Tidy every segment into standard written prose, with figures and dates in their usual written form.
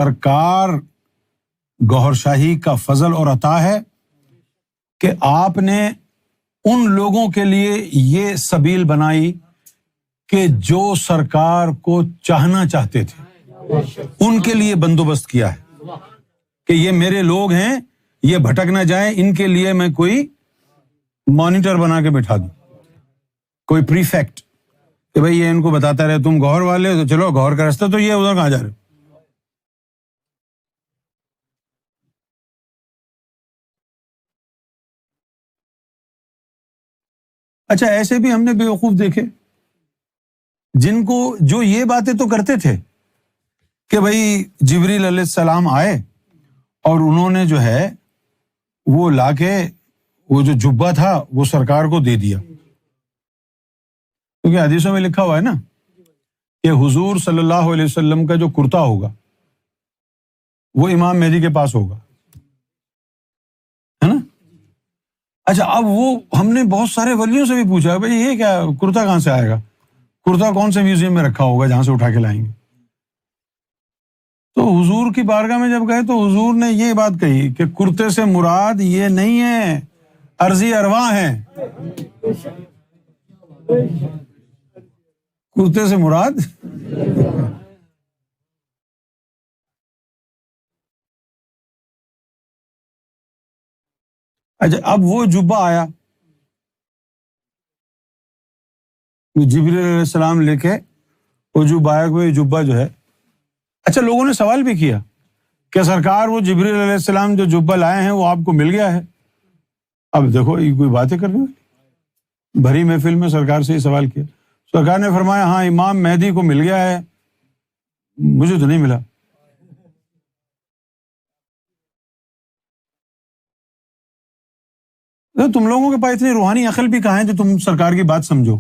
سرکار گوہر شاہی کا فضل اور عطا ہے کہ آپ نے ان لوگوں کے لیے یہ سبیل بنائی کہ جو سرکار کو چاہنا چاہتے تھے ان کے لیے بندوبست کیا ہے کہ یہ میرے لوگ ہیں، یہ بھٹک نہ جائیں، ان کے لیے میں کوئی مانیٹر بنا کے بٹھا دوں، کوئی پریفیکٹ کہ بھئی یہ ان کو بتاتا رہے تم گوہر والے تو چلو گوہر کا رستہ تو یہ ادھر کہاں جا رہے. اچھا ایسے بھی ہم نے بیوقوف دیکھے جن کو جو یہ باتیں تو کرتے تھے کہ بھئی جبریل علیہ السلام آئے اور انہوں نے جو ہے وہ لا کے وہ جو جبہ تھا وہ سرکار کو دے دیا، کیونکہ حدیثوں میں لکھا ہوا ہے نا کہ حضور صلی اللہ علیہ وسلم کا جو کرتا ہوگا وہ امام مہدی کے پاس ہوگا، ہے نا. اچھا اب وہ ہم نے بہت سارے ولیوں سے بھی پوچھا بھئی یہ کیا کرتا کہاں سے آئے گا، کرتا کون سے میوزیم میں رکھا ہوگا جہاں سے اٹھا کے لائیں گے. تو حضور کی بارگاہ میں جب گئے تو حضور نے یہ بات کہی کہ کرتے سے مراد یہ نہیں ہے، عرضی ارواح ہیں. کرتے سے مراد اچھا اب وہ جبہ آیا، جبریل علیہ السلام لے کے وہ جبہ آیا، کوئی جبہ جو ہے. اچھا لوگوں نے سوال بھی کیا کہ سرکار وہ جبریل علیہ السلام جو جبہ لائے ہیں وہ آپ کو مل گیا ہے. اب دیکھو یہ کوئی باتیں کرنے والی، بھری محفل میں سرکار سے یہ سوال کیا. سرکار نے فرمایا ہاں امام مہدی کو مل گیا ہے، مجھے تو نہیں ملا. تم لوگوں کے پاس اتنی روحانی عقل بھی کہاں ہے جو تم سرکار کی بات سمجھو.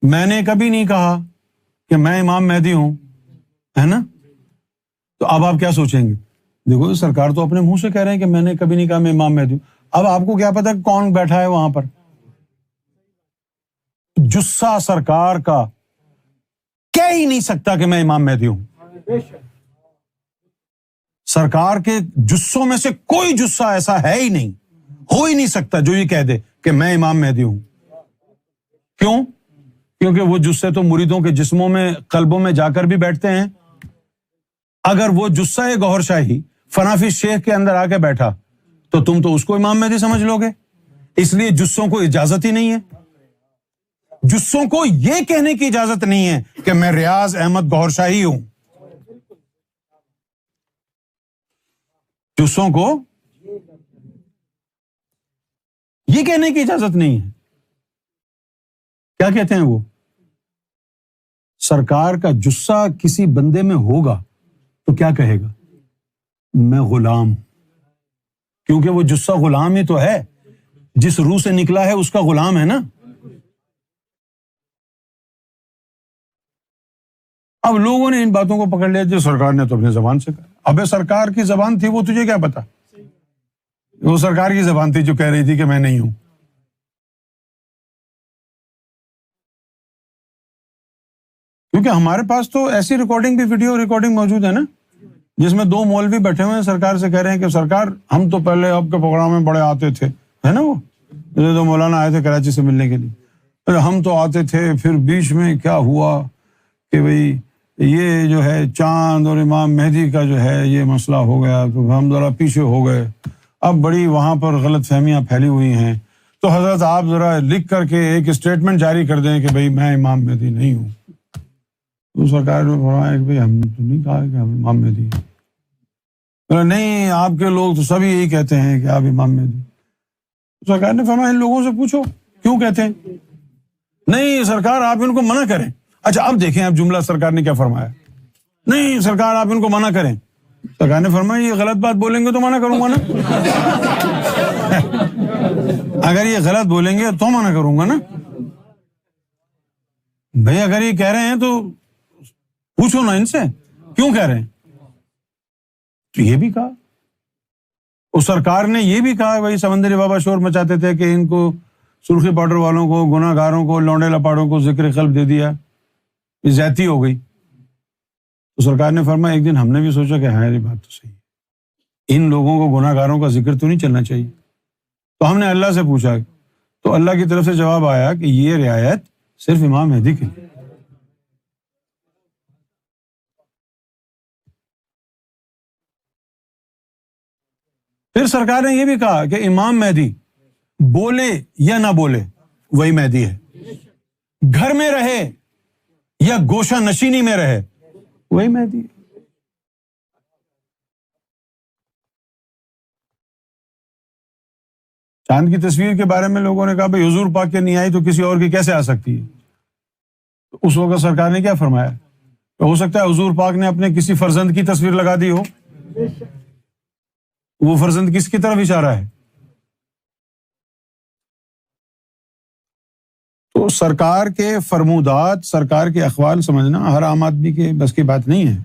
میں نے کبھی نہیں کہا کہ میں امام مہدی ہوں، ہے نا. تو اب آپ کیا سوچیں گے؟ دیکھو سرکار تو اپنے منہ سے کہہ رہے ہیں کہ میں نے کبھی نہیں کہا میں امام مہدی ہوں. اب آپ کو کیا پتا کون بیٹھا ہے وہاں پر؟ جسہ سرکار کا کہہ ہی نہیں سکتا کہ میں امام مہدی ہوں. سرکار کے جسوں میں سے کوئی جسہ ایسا ہے ہی نہیں، ہو ہی نہیں سکتا جو یہ کہہ دے کہ میں امام مہدی ہوں. کیوں؟ کیونکہ وہ جسے تو مریدوں کے جسموں میں قلبوں میں جا کر بھی بیٹھتے ہیں. اگر وہ جسہ گوہر شاہی فنافی شیخ کے اندر آ کے بیٹھا تو تم تو اس کو امام مہدی سمجھ لو گے. اس لیے جسوں کو اجازت ہی نہیں ہے، جسوں کو یہ کہنے کی اجازت نہیں ہے کہ میں ریاض احمد گوہر شاہی ہوں. جسوں کو یہ کہنے کی اجازت نہیں ہے. کیا کہتے ہیں وہ؟ سرکار کا جسہ کسی بندے میں ہوگا تو کیا کہے گا؟ میں غلام. کیونکہ وہ جسہ غلام ہی تو ہے، جس روح سے نکلا ہے اس کا غلام ہے نا. اب لوگوں نے ان باتوں کو پکڑ لیا جو سرکار نے تو اپنی زبان سے کہا. ابے سرکار کی زبان تھی وہ تجھے کیا پتا؟ وہ سرکار کی زبان تھی جو کہہ رہی تھی کہ میں نہیں ہوں. کیونکہ ہمارے پاس تو ایسی ریکارڈنگ بھی، ویڈیو ریکارڈنگ موجود ہے نا، جس میں 2 مولوی بیٹھے ہوئے ہیں سرکار سے کہہ رہے ہیں کہ سرکار ہم تو پہلے آپ کے پروگرام میں بڑے آتے تھے، ہے نا. وہ جو مولانا آئے تھے کراچی سے ملنے کے لیے، ہم تو آتے تھے، پھر بیچ میں کیا ہوا کہ بھئی یہ جو ہے چاند اور امام مہدی کا جو ہے یہ مسئلہ ہو گیا تو ہم ذرا پیچھے ہو گئے. اب بڑی وہاں پر غلط فہمیاں پھیلی ہوئی ہیں، تو حضرت آپ ذرا لکھ کر کے ایک اسٹیٹمنٹ جاری کر دیں کہ بھئی میں امام مہدی نہیں ہوں. تو سرکار نے فرمایا کہ بھئی ہم نے تو نہیں کہا کہ ہم امام مہدی ہیں. نہیں آپ کے لوگ تو سبھی یہی کہتے ہیں کہ آپ امام مہدی. سرکار نے فرمایا ان لوگوں سے پوچھو کیوں کہتے ہیں. نہیں سرکار آپ ان کو منع کریں. اچھا اب دیکھیں اب جملہ سرکار نے کیا فرمایا. نہیں سرکار آپ ان کو منع کریں. سرکار نے فرمایا یہ غلط بات بولیں گے تو منع کروں گا نا. اگر یہ غلط بولیں گے تو منع کروں گا نا. بھئی اگر یہ کہہ رہے ہیں تو پوچھو نا ان سے کیوں کہہ رہے ہیں. تو یہ بھی کہا، اس سرکار نے یہ بھی کہا بھائی سمندری بابا شور مچاتے تھے کہ ان کو سرخی پاؤڈر والوں کو، گناہ گاروں کو، لونڈے لپاڑوں کو ذکر قلب دے دیا، یہ زیادتی ہو گئی. تو سرکار نے فرمایا ایک دن ہم نے بھی سوچا کہ ہاں یہ بات تو صحیح ہے، ان لوگوں کو گناہ گاروں کا ذکر تو نہیں چلنا چاہیے. تو ہم نے اللہ سے پوچھا تو اللہ کی طرف سے جواب آیا کہ یہ رعایت صرف امام مہدی کے لیے. پھر سرکار نے یہ بھی کہا کہ امام مہدی بولے یا نہ بولے وہی مہدی ہے، گھر میں رہے یا گوشہ نشینی میں رہے وہی مہدی ہے. چاند کی تصویر کے بارے میں لوگوں نے کہا بھائی حضور پاک کے نہیں آئی تو کسی اور کی کیسے آ سکتی ہے؟ تو اس وقت سرکار نے کیا فرمایا کہ ہو سکتا ہے حضور پاک نے اپنے کسی فرزند کی تصویر لگا دی ہو. وہ فرزند کس کی طرف اشارہ ہے؟ تو سرکار کے فرمودات، سرکار کے اقوال سمجھنا ہر عام آدمی کے بس کی بات نہیں ہے.